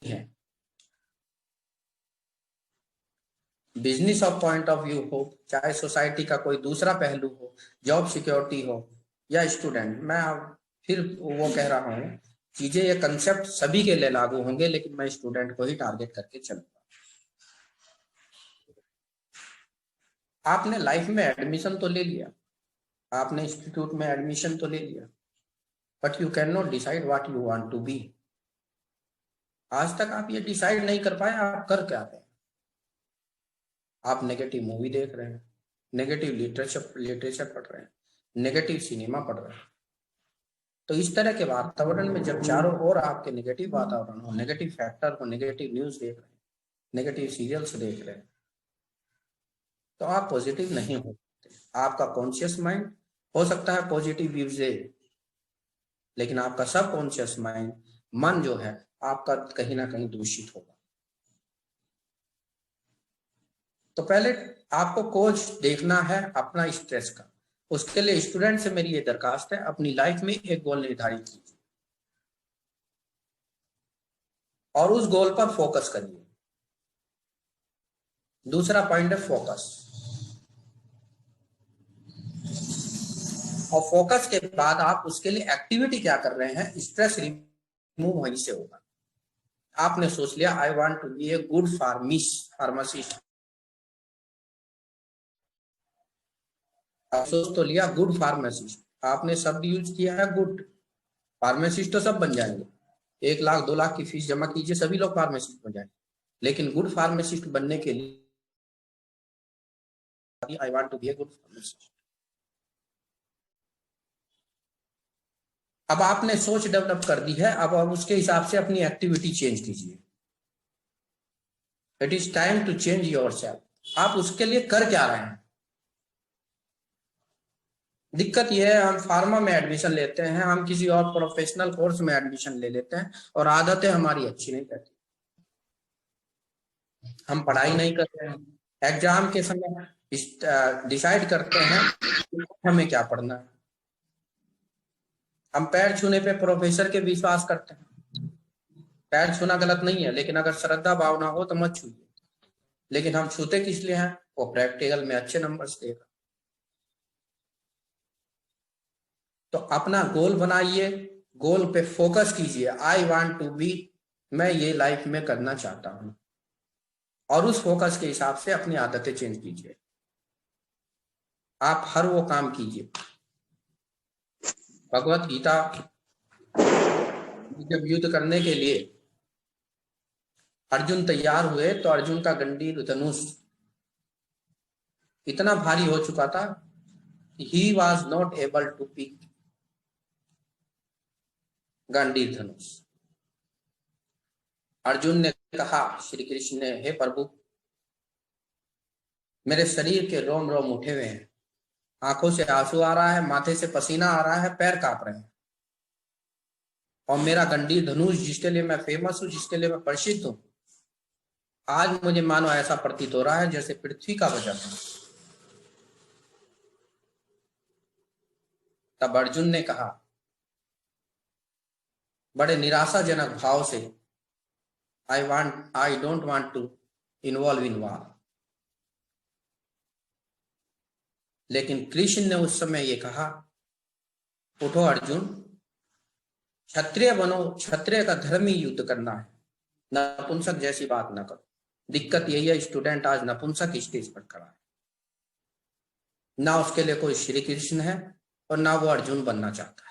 है। Business of point of view हो, चाहे सोसाइटी का कोई दूसरा पहलू हो, जॉब सिक्योरिटी हो या स्टूडेंट, मैं फिर वो कह रहा हूँ, चीजें ये कंसेप्ट सभी के लिए लागू होंगे, लेकिन मैं स्टूडेंट को ही टारगेट करके चलूंगा। आपने लाइफ में एडमिशन तो ले लिया, आपने इंस्टीट्यूट में एडमिशन तो ले लिया, but you can not decide what you want to be. आज तक आप ये डिसाइड नहीं कर पाए आप कर क्या रहे हैं। आप नेगेटिव मूवी देख रहे हैं, नेगेटिव लिटरेचर पढ़ रहे हैं, नेगेटिव सिनेमा पढ़ रहे हैं। तो इस तरह के वातावरण में जब चारों ओर आपके नेगेटिव वातावरण हो, नेगेटिव फैक्टर हो, नेगेटिव न्यूज देख रहे हैं, नेगेटिव सीरियल्स देख रहे हैं, तो आप पॉजिटिव नहीं हो सकते। आपका कॉन्शियस माइंड हो सकता है पॉजिटिव व्यूज दे, लेकिन आपका सब कॉन्शियस माइंड, मन जो है आपका कहीं ना कहीं दूषित होगा। तो पहले आपको कोच देखना है अपना स्ट्रेस का। उसके लिए स्टूडेंट से मेरी ये दरखास्त है, अपनी लाइफ में एक गोल निर्धारित कीजिए और उस गोल पर फोकस करिए। दूसरा पॉइंट है फोकस। और फोकस के बाद आप उसके लिए एक्टिविटी क्या कर रहे हैं, स्ट्रेस रिमूव वहीं से होगा। आपने सोच लिया I want to be a good pharmacist, सोच तो लिया गुड फार्मासिस्ट, आपने शब्द यूज किया है गुड। फार्मासिस्ट तो सब बन जाएंगे, 1 लाख 2 लाख की फीस जमा कीजिए, सभी लोग फार्मासिस्ट बन जाएंगे। लेकिन गुड फार्मासिस्ट बनने के लिए I want to be a good pharmacist. अब आपने सोच डेवलप कर दी है, अब उसके हिसाब से अपनी एक्टिविटी चेंज कीजिए। It is time to change yourself. आप उसके लिए कर क्या रहे हैं। दिक्कत यह है, हम फार्मा में एडमिशन लेते हैं, हम किसी और प्रोफेशनल कोर्स में एडमिशन ले लेते हैं और आदतें हमारी अच्छी नहीं रहती, हम पढ़ाई नहीं करते हैं, एग्जाम के समय डिसाइड करते हैं हमें क्या पढ़ना है। हम पैर छूने पे प्रोफेसर के विश्वास करते हैं। पैर छूना गलत नहीं है, लेकिन अगर श्रद्धा भावना हो तो मत छूइए। लेकिन हम छूते किस लिए हैं, वो प्रैक्टिकल में अच्छे नंबर्स देगा। तो अपना गोल बनाइए, गोल पे फोकस कीजिए। आई वांट टू बी, मैं ये लाइफ में करना चाहता हूं, और उस फोकस के हिसाब से अपनी आदतें चेंज कीजिए। आप हर वो काम कीजिए। भगवत गीता जब युद्ध करने के लिए अर्जुन तैयार हुए तो अर्जुन का गंभीर धनुष इतना भारी हो चुका था, he was not able to pick गंभीर धनुष। अर्जुन ने कहा, श्री कृष्ण ने, हे प्रभु, मेरे शरीर के रोम रोम उठे हुए हैं, आंखों से आंसू आ रहा है, माथे से पसीना आ रहा है, पैर कांप रहे हैं, और मेरा गंभीर धनुष जिसके लिए मैं फेमस हूं, जिसके लिए मैं प्रसिद्ध हूं, आज मुझे मानो ऐसा प्रतीत हो रहा है जैसे पृथ्वी का वजन है। तब अर्जुन ने कहा बड़े निराशाजनक भाव से, I don't want to involve in war. लेकिन कृष्ण ने उस समय ये कहा, उठो अर्जुन, क्षत्रिय बनो, क्षत्रिय का धर्म ही युद्ध करना है, नपुंसक जैसी बात ना करो। दिक्कत यही है, स्टूडेंट आज नपुंसक स्टेज पर खड़ा है, ना उसके लिए कोई श्री कृष्ण है और ना वो अर्जुन बनना चाहता है।